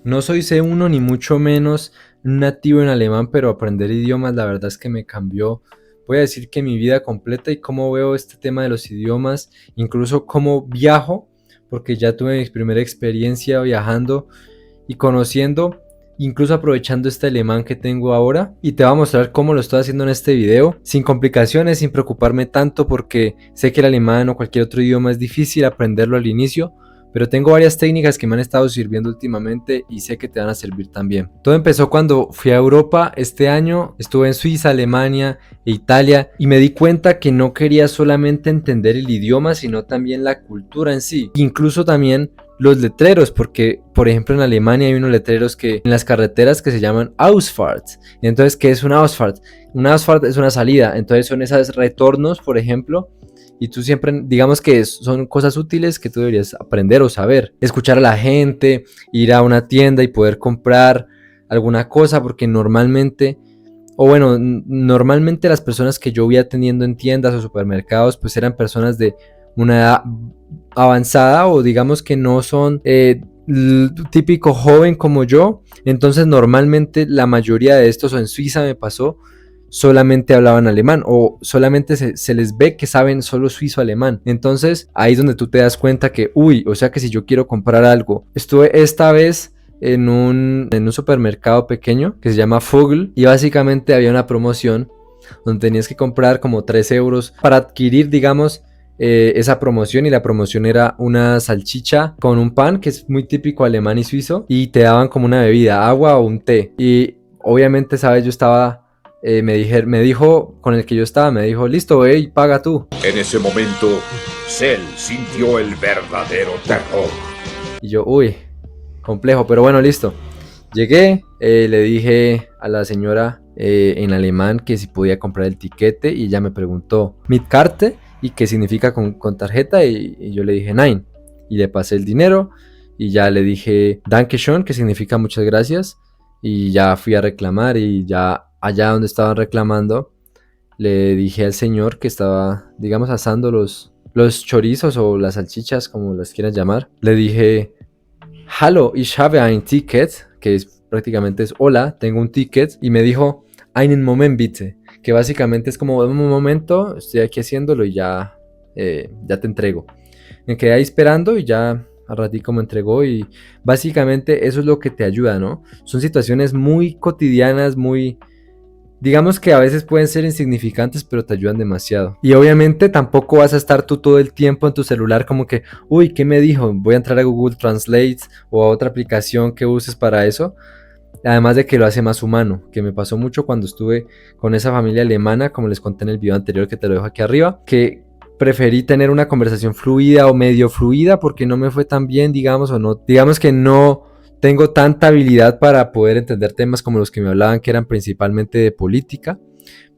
No soy C1 ni mucho menos nativo en alemán, pero aprender idiomas la verdad es que me cambió, voy a decir que mi vida completa y cómo veo este tema de los idiomas, incluso cómo viajo, porque ya tuve mi primera experiencia viajando y conociendo, incluso aprovechando este alemán que tengo ahora, y te voy a mostrar cómo lo estoy haciendo en este video, sin complicaciones, sin preocuparme tanto, porque sé que el alemán o cualquier otro idioma es difícil aprenderlo al inicio, pero tengo varias técnicas que me han estado sirviendo últimamente y sé que te van a servir también. Todo empezó cuando fui a Europa este año, estuve en Suiza, Alemania e Italia y me di cuenta que no quería solamente entender el idioma, sino también la cultura en sí, incluso también los letreros, porque por ejemplo en Alemania hay unos letreros que en las carreteras que se llaman Ausfahrt. Entonces, ¿qué es una Ausfahrt? Una Ausfahrt es una salida, entonces son esos retornos, por ejemplo, y tú siempre, digamos que son cosas útiles que tú deberías aprender o saber. Escuchar a la gente, ir a una tienda y poder comprar alguna cosa, porque normalmente, o bueno, normalmente las personas que yo vi atendiendo en tiendas o supermercados, pues eran personas de una edad avanzada o digamos que no son típico joven como yo. Entonces normalmente la mayoría de estos, o en Suiza me pasó, solamente hablaban alemán o solamente se les ve que saben solo suizo-alemán. Entonces ahí es donde tú te das cuenta que, uy, o sea que si yo quiero comprar algo, estuve esta vez en un supermercado pequeño que se llama Vogel y básicamente había una promoción donde tenías que comprar como 3 euros para adquirir, digamos, esa promoción, y la promoción era una salchicha con un pan que es muy típico alemán y suizo, y te daban como una bebida, agua o un té. Y obviamente, sabes, yo estaba, me dijo, con el que yo estaba, me dijo, listo, ve y paga tú. En ese momento, Cell sintió el verdadero terror. Y yo, uy, complejo, pero bueno, listo. Llegué, le dije a la señora en alemán que si podía comprar el tiquete y ella me preguntó, ¿mit Karte? ¿Y qué significa con tarjeta? Y yo le dije, Nein. Y le pasé el dinero y ya le dije, Danke schön, que significa muchas gracias. Y ya fui a reclamar y ya allá donde estaban reclamando, le dije al señor que estaba, digamos, asando los chorizos o las salchichas, como las quieras llamar. Le dije, Hallo, ich habe ein Ticket, que prácticamente es hola, tengo un ticket, y me dijo, einen Moment bitte, que básicamente es como, un momento, estoy aquí haciéndolo y ya, ya te entrego. Me quedé ahí esperando y ya a ratico me entregó, y básicamente eso es lo que te ayuda, ¿no? Son situaciones muy cotidianas, muy, digamos que a veces pueden ser insignificantes, pero te ayudan demasiado. Y obviamente tampoco vas a estar tú todo el tiempo en tu celular como que, uy, ¿qué me dijo? Voy a entrar a Google Translate o a otra aplicación que uses para eso. Además de que lo hace más humano, que me pasó mucho cuando estuve con esa familia alemana, como les conté en el video anterior que te lo dejo aquí arriba, que preferí tener una conversación fluida o medio fluida porque no me fue tan bien, digamos, o no, digamos que no tengo tanta habilidad para poder entender temas como los que me hablaban, que eran principalmente de política,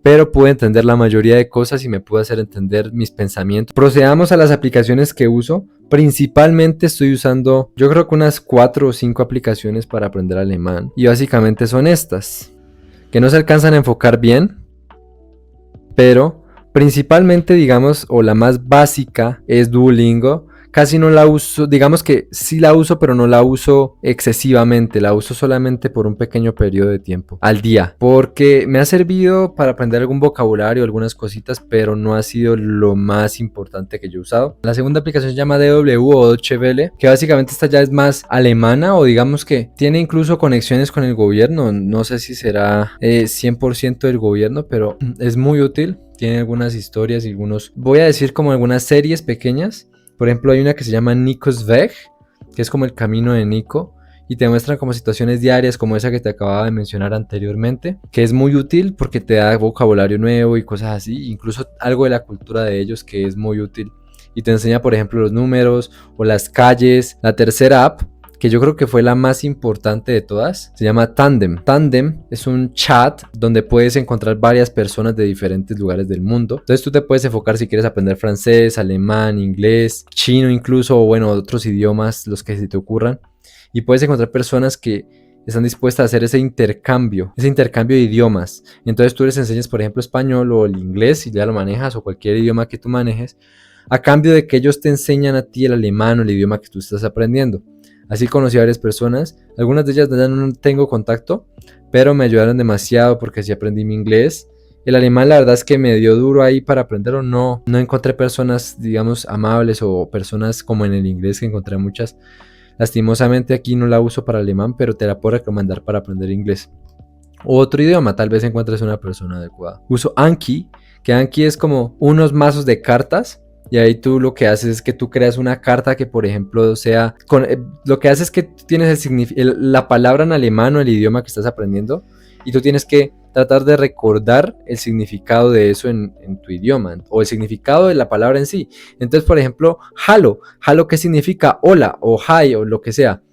pero pude entender la mayoría de cosas y me pude hacer entender mis pensamientos. Procedamos a las aplicaciones que uso. Principalmente estoy usando, yo creo que unas 4 o 5 aplicaciones para aprender alemán, y básicamente son estas, que no se alcanzan a enfocar bien, pero principalmente, digamos, o la más básica es Duolingo. Casi no la uso, digamos que sí la uso, pero no la uso excesivamente, la uso solamente por un pequeño periodo de tiempo al día, porque me ha servido para aprender algún vocabulario, algunas cositas, pero no ha sido lo más importante que yo he usado. La segunda aplicación se llama DW o Deutsche Welle, que básicamente esta ya es más alemana, o digamos que tiene incluso conexiones con el gobierno. No sé si será 100% del gobierno, pero es muy útil. Tiene algunas historias y algunos, voy a decir como algunas series pequeñas. Por ejemplo, hay una que se llama Nico's Weg, que es como el camino de Nico, y te muestran como situaciones diarias como esa que te acababa de mencionar anteriormente, que es muy útil porque te da vocabulario nuevo y cosas así, incluso algo de la cultura de ellos que es muy útil, y te enseña, por ejemplo, los números o las calles. La tercera app, que yo creo que fue la más importante de todas, se llama Tandem. Tandem es un chat donde puedes encontrar varias personas de diferentes lugares del mundo. Entonces tú te puedes enfocar si quieres aprender francés, alemán, inglés, chino incluso, o bueno, otros idiomas, los que se te ocurran. Y puedes encontrar personas que están dispuestas a hacer ese intercambio de idiomas. Entonces tú les enseñas, por ejemplo, español o el inglés, si ya lo manejas, o cualquier idioma que tú manejes, a cambio de que ellos te enseñan a ti el alemán o el idioma que tú estás aprendiendo. Así conocí a varias personas, algunas de ellas ya no tengo contacto, pero me ayudaron demasiado porque así aprendí mi inglés. El alemán la verdad es que me dio duro ahí para aprenderlo, no encontré personas, digamos, amables o personas como en el inglés que encontré muchas. Lastimosamente aquí no la uso para alemán, pero te la puedo recomendar para aprender inglés. O otro idioma, tal vez encuentres una persona adecuada. Uso Anki, que Anki es como unos mazos de cartas. Y ahí tú lo que haces es que tú creas una carta que, por ejemplo, sea... lo que haces es que tú tienes la palabra en alemán o el idioma que estás aprendiendo y tú tienes que tratar de recordar el significado de eso en tu idioma o el significado de la palabra en sí. Entonces, por ejemplo, hello. Hello, ¿qué significa? Hola o hi o lo que sea.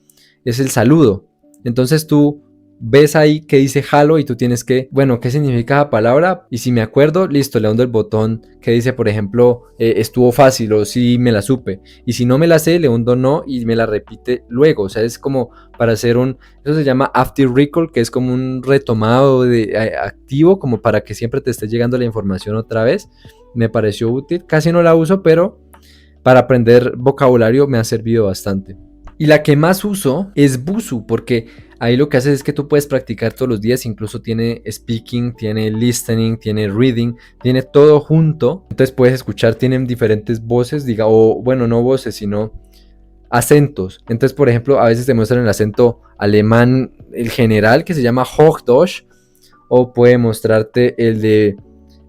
Es el saludo. Entonces tú ves ahí que dice hello y tú tienes que, bueno, ¿qué significa la palabra? Y si me acuerdo, listo, le hundo el botón que dice, por ejemplo, estuvo fácil o sí me la supe. Y si no me la sé, le hundo no y me la repite luego. O sea, es como para hacer eso se llama after recall, que es como un retomado activo, como para que siempre te esté llegando la información otra vez. Me pareció útil, casi no la uso, pero para aprender vocabulario me ha servido bastante. Y la que más uso es Busuu, porque ahí lo que hace es que tú puedes practicar todos los días, incluso tiene speaking, tiene listening, tiene reading, tiene todo junto. Entonces puedes escuchar, tienen diferentes voces, o bueno, no voces, sino acentos. Entonces, por ejemplo, a veces te muestran el acento alemán, el general, que se llama Hochdeutsch, o puede mostrarte el de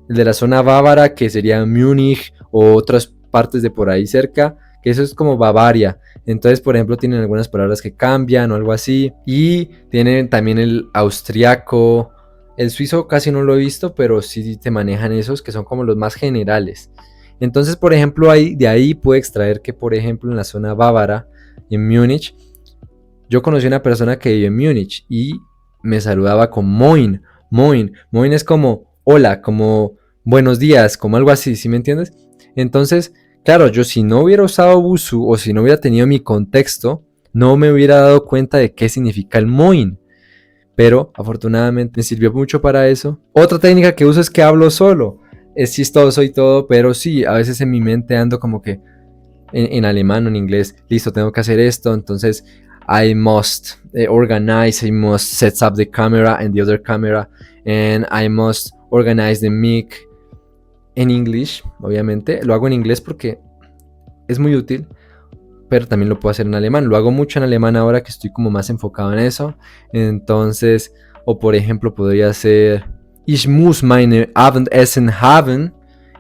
la zona bávara, que sería Múnich, o otras partes de por ahí cerca, que eso es como Bavaria. Entonces, por ejemplo, tienen algunas palabras que cambian o algo así. Y tienen también el austriaco. El suizo casi no lo he visto, pero sí te manejan esos que son como los más generales. Entonces, por ejemplo, de ahí puedo extraer que, por ejemplo, en la zona bávara, en Múnich, yo conocí a una persona que vive en Múnich y me saludaba con Moin. Moin. Moin es como hola, como buenos días, como algo así, ¿sí me entiendes? Entonces, claro, yo si no hubiera usado Busuu o si no hubiera tenido mi contexto, no me hubiera dado cuenta de qué significa el Moin. Pero afortunadamente me sirvió mucho para eso. Otra técnica que uso es que hablo solo. Es chistoso y todo, pero sí, a veces en mi mente ando como que en alemán o en inglés, listo, tengo que hacer esto, entonces I must organize, I must set up the camera and the other camera, and I must organize the mic en English, obviamente. Lo hago en inglés porque es muy útil, pero también lo puedo hacer en alemán. Lo hago mucho en alemán ahora que estoy como más enfocado en eso. Entonces, o por ejemplo, podría ser Ich muss meine Abendessen haben,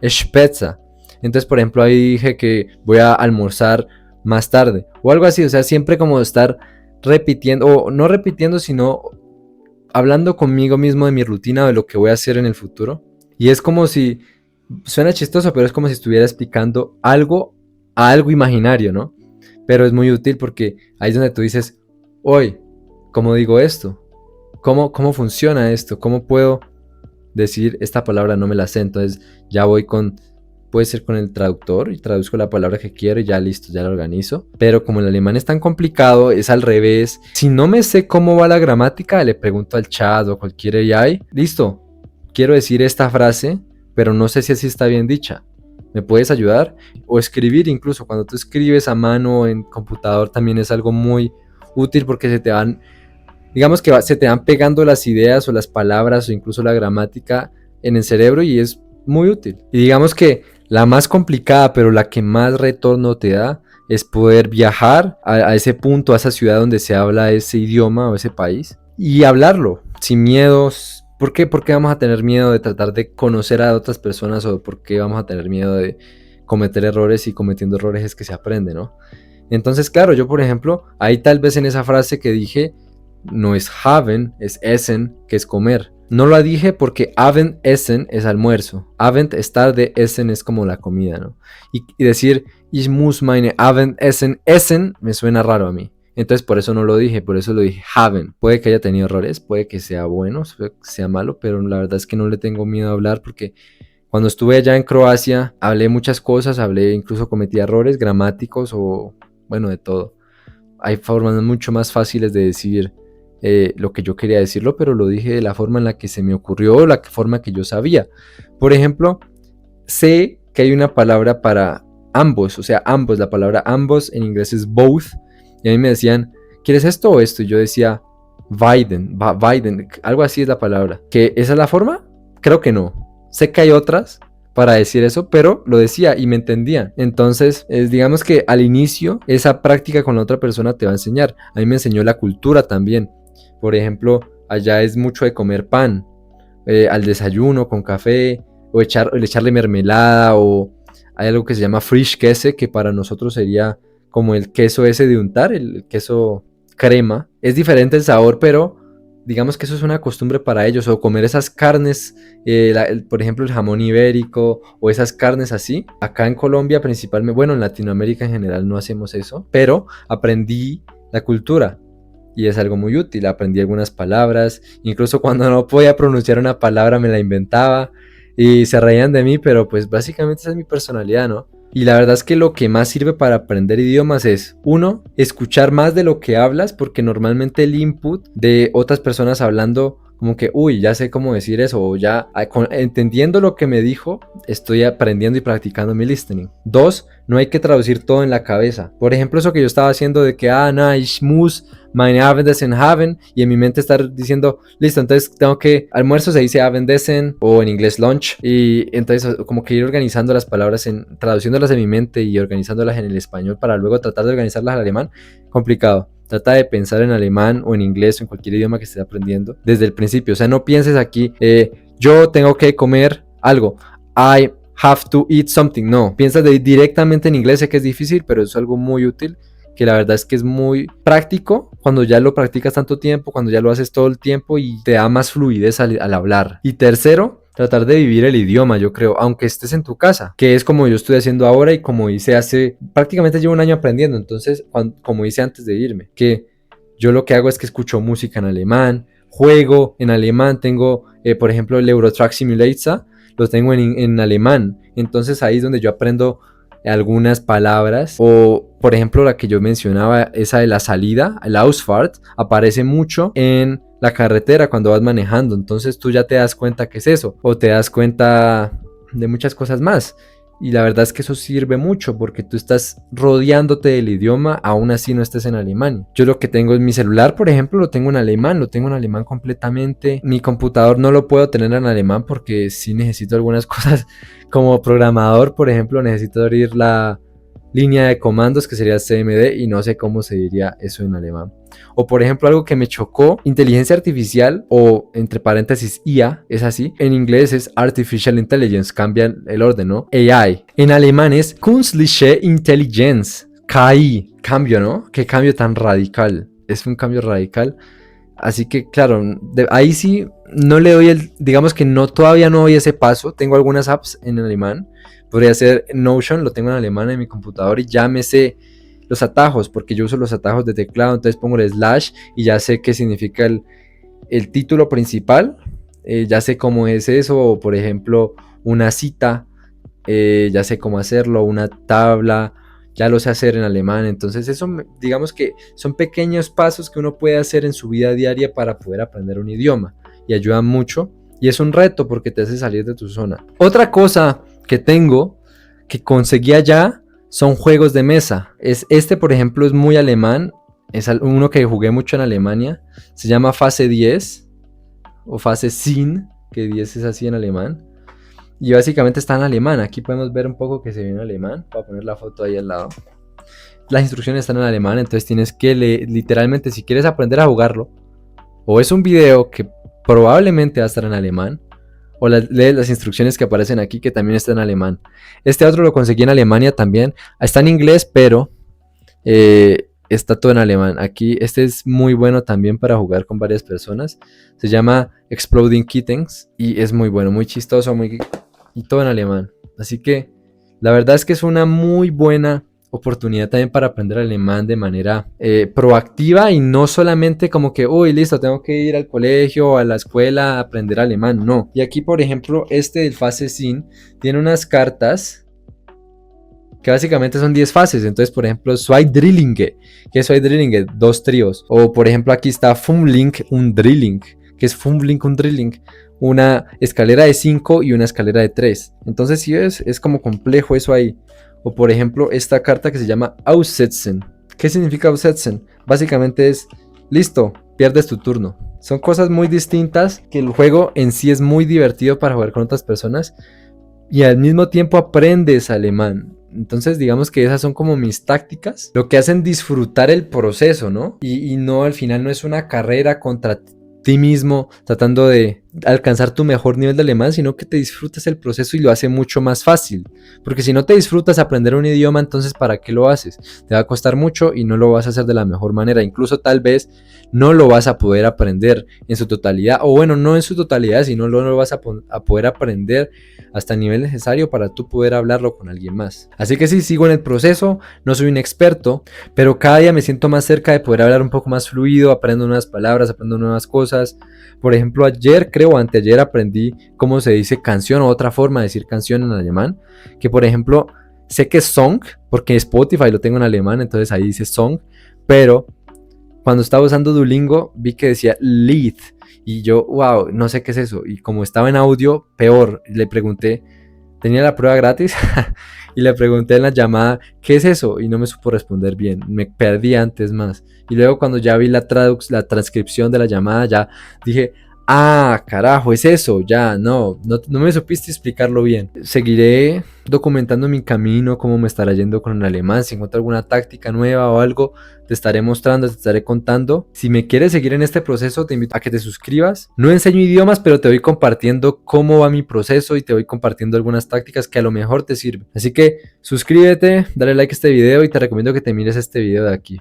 später. Entonces, por ejemplo, ahí dije que voy a almorzar más tarde. O algo así, o sea, siempre como estar repitiendo, o no repitiendo, sino hablando conmigo mismo de mi rutina, de lo que voy a hacer en el futuro. Y es como si, suena chistoso, pero es como si estuviera explicando algo a algo imaginario, ¿no? Pero es muy útil porque ahí es donde tú dices, hoy, ¿cómo digo esto? ¿Cómo funciona esto? ¿Cómo puedo decir esta palabra? No me la sé, entonces ya voy puede ser con el traductor y traduzco la palabra que quiero y ya listo, ya lo organizo. Pero como el alemán es tan complicado, es al revés. Si no me sé cómo va la gramática, le pregunto al chat o cualquier AI, listo, quiero decir esta frase, pero no sé si así está bien dicha. ¿Me puedes ayudar? O escribir incluso, cuando tú escribes a mano en computador también es algo muy útil porque se te van, digamos que se te van pegando las ideas o las palabras o incluso la gramática en el cerebro y es muy útil. Y digamos que la más complicada, pero la que más retorno te da, es poder viajar a ese punto, a esa ciudad donde se habla ese idioma o ese país y hablarlo sin miedos. ¿Por qué? ¿Por qué vamos a tener miedo de tratar de conocer a otras personas o por qué vamos a tener miedo de cometer errores? Y cometiendo errores es que se aprende, ¿no? Entonces, claro, yo por ejemplo, ahí tal vez en esa frase que dije, no es haben, es essen, que es comer. No lo dije porque Abendessen es almuerzo. Abend es tarde, Essen es como la comida, ¿no? Y decir Ich muss meine Abendessen essen me suena raro a mí. Entonces por eso no lo dije, por eso lo dije haben. Puede que haya tenido errores, puede que sea bueno, puede que sea malo, pero la verdad es que no le tengo miedo a hablar porque cuando estuve allá en Croacia hablé muchas cosas, incluso cometí errores gramáticos o bueno, de todo. Hay formas mucho más fáciles de decir lo que yo quería decirlo, pero lo dije de la forma en la que se me ocurrió, la forma que yo sabía. Por ejemplo, sé que hay una palabra para ambos, o sea, ambos, la palabra ambos en inglés es both, y a mí me decían, ¿quieres esto o esto? Y yo decía, Biden, algo así es la palabra. ¿Que esa es la forma? Creo que no. Sé que hay otras para decir eso, pero lo decía y me entendían. Entonces, digamos que al inicio, esa práctica con la otra persona te va a enseñar. A mí me enseñó la cultura también. Por ejemplo, allá es mucho de comer pan, al desayuno con café, o echarle mermelada, o hay algo que se llama Frischkäse, que para nosotros sería como el queso ese de untar, el queso crema. Es diferente el sabor, pero digamos que eso es una costumbre para ellos, o comer esas carnes, por ejemplo el jamón ibérico, o esas carnes así. Acá en Colombia principalmente, bueno, en Latinoamérica en general no hacemos eso, pero aprendí la cultura. Y es algo muy útil, aprendí algunas palabras, incluso cuando no podía pronunciar una palabra me la inventaba y se reían de mí, pero pues básicamente esa es mi personalidad, ¿no? Y la verdad es que lo que más sirve para aprender idiomas es, uno, escuchar más de lo que hablas, porque normalmente el input de otras personas hablando, como que, uy, ya sé cómo decir eso, o ya entendiendo lo que me dijo, estoy aprendiendo y practicando mi listening. Dos, no hay que traducir todo en la cabeza. Por ejemplo, eso que yo estaba haciendo de que, no, ich muss meine Abendessen haben, y en mi mente estar diciendo, listo, entonces tengo que, almuerzo se dice Abendessen, o en inglés lunch, y entonces como que ir organizando las palabras, traduciéndolas en mi mente y organizándolas en el español para luego tratar de organizarlas al alemán, complicado. Trata de pensar en alemán o en inglés o en cualquier idioma que estés aprendiendo desde el principio. O sea, no pienses aquí, yo tengo que comer algo. I have to eat something. No, piensas directamente en inglés. Sé que es difícil, pero es algo muy útil, que la verdad es que es muy práctico cuando ya lo practicas tanto tiempo, cuando ya lo haces todo el tiempo y te da más fluidez al hablar. Y tercero, tratar de vivir el idioma, yo creo, aunque estés en tu casa, que es como yo estoy haciendo ahora y como hice prácticamente llevo un año aprendiendo. Entonces, como hice antes de irme, que yo lo que hago es que escucho música en alemán, juego en alemán, tengo, por ejemplo, el Euro Truck Simulator, lo tengo en alemán. Entonces ahí es donde yo aprendo algunas palabras, o por ejemplo la que yo mencionaba, esa de la salida, el Ausfahrt, aparece mucho en la carretera cuando vas manejando. Entonces tú ya te das cuenta que es eso, o te das cuenta de muchas cosas más. Y la verdad es que eso sirve mucho porque tú estás rodeándote del idioma, aún así no estés en Alemania. Yo lo que tengo es mi celular, por ejemplo, lo tengo en alemán completamente. Mi computador no lo puedo tener en alemán porque sí necesito algunas cosas como programador, por ejemplo, necesito abrir la línea de comandos que sería CMD y no sé cómo se diría eso en alemán. O por ejemplo algo que me chocó, inteligencia artificial, o entre paréntesis IA, es así. En inglés es Artificial Intelligence, cambian el orden, ¿no? AI. En alemán es Künstliche Intelligenz, KI. Cambio, ¿no? Qué cambio tan radical. Es un cambio radical. Así que claro, ahí sí no le doy digamos que no, todavía no doy ese paso. Tengo algunas apps en alemán. Podría ser Notion, lo tengo en alemán en mi computador y ya me sé los atajos, porque yo uso los atajos de teclado. Entonces pongo el slash y ya sé qué significa el título principal. Ya sé cómo es eso, o por ejemplo una cita, ya sé cómo hacerlo, una tabla, ya lo sé hacer en alemán. Entonces eso, digamos que son pequeños pasos que uno puede hacer en su vida diaria para poder aprender un idioma, y ayuda mucho, y es un reto porque te hace salir de tu zona. Otra cosa que tengo, que conseguí allá, son juegos de mesa. Por ejemplo, es muy alemán, es uno que jugué mucho en Alemania, se llama Fase 10 o Fase 10, que 10 es así en alemán, y básicamente está en alemán. Aquí podemos ver un poco que se ve en alemán. Voy a poner la foto ahí al lado. Las instrucciones están en alemán, entonces tienes que literalmente, si quieres aprender a jugarlo, o es un video que probablemente va a estar en alemán, o lees las instrucciones que aparecen aquí, que también está en alemán. Este otro lo conseguí en Alemania también. Está en inglés, pero está todo en alemán. Aquí este es muy bueno también para jugar con varias personas. Se llama Exploding Kittens y es muy bueno, muy chistoso, y todo en alemán. Así que la verdad es que es una muy buena oportunidad también para aprender alemán de manera proactiva, y no solamente como que, uy, listo, tengo que ir al colegio o a la escuela a aprender alemán, no. Y aquí, por ejemplo, del Fase Sin tiene unas cartas que básicamente son 10 fases. Entonces, por ejemplo, Zwei Drillinge, que es Zwei Drillinge, 2 tríos. O por ejemplo, aquí está Fumling und Drilling, que es Fumling und Drilling, una escalera de 5 y una escalera de 3. Entonces, sí es como complejo eso ahí. O por ejemplo, esta carta que se llama Aussetzen, ¿Qué significa Aufsetzen? Básicamente es, listo, pierdes tu turno. Son cosas muy distintas, que el juego en sí es muy divertido para jugar con otras personas y al mismo tiempo aprendes alemán. Entonces digamos que esas son como mis tácticas, lo que hacen disfrutar el proceso, ¿no? Y no, al final no es una carrera contra ti mismo tratando de alcanzar tu mejor nivel de alemán, sino que te disfrutas el proceso y lo hace mucho más fácil. Porque si no te disfrutas aprender un idioma, entonces ¿para qué lo haces? Te va a costar mucho y no lo vas a hacer de la mejor manera. Incluso tal vez no lo vas a poder aprender en su totalidad, o bueno, no en su totalidad, sino no lo vas a poder aprender hasta el nivel necesario para tú poder hablarlo con alguien más. Así que sí, sigo en el proceso, no soy un experto, pero cada día me siento más cerca de poder hablar un poco más fluido, aprendo nuevas palabras, aprendo nuevas cosas. Por ejemplo, ayer, creo, o anteayer aprendí cómo se dice canción o otra forma de decir canción en alemán, que por ejemplo, sé que es song, porque Spotify lo tengo en alemán, entonces ahí dice song, pero cuando estaba usando Duolingo vi que decía Lied y yo, wow, no sé qué es eso. Y como estaba en audio, peor, le pregunté, tenía la prueba gratis y le pregunté en la llamada, ¿qué es eso? Y no me supo responder bien, me perdí antes más. Y luego cuando ya vi la transcripción de la llamada, ya dije, ah, carajo, es eso, ya, no me supiste explicarlo bien. Seguiré documentando mi camino, cómo me estará yendo con el alemán, si encuentro alguna táctica nueva o algo, te estaré mostrando, te estaré contando. Si me quieres seguir en este proceso, te invito a que te suscribas. No enseño idiomas, pero te voy compartiendo cómo va mi proceso y te voy compartiendo algunas tácticas que a lo mejor te sirven. Así que suscríbete, dale like a este video y te recomiendo que te mires este video de aquí.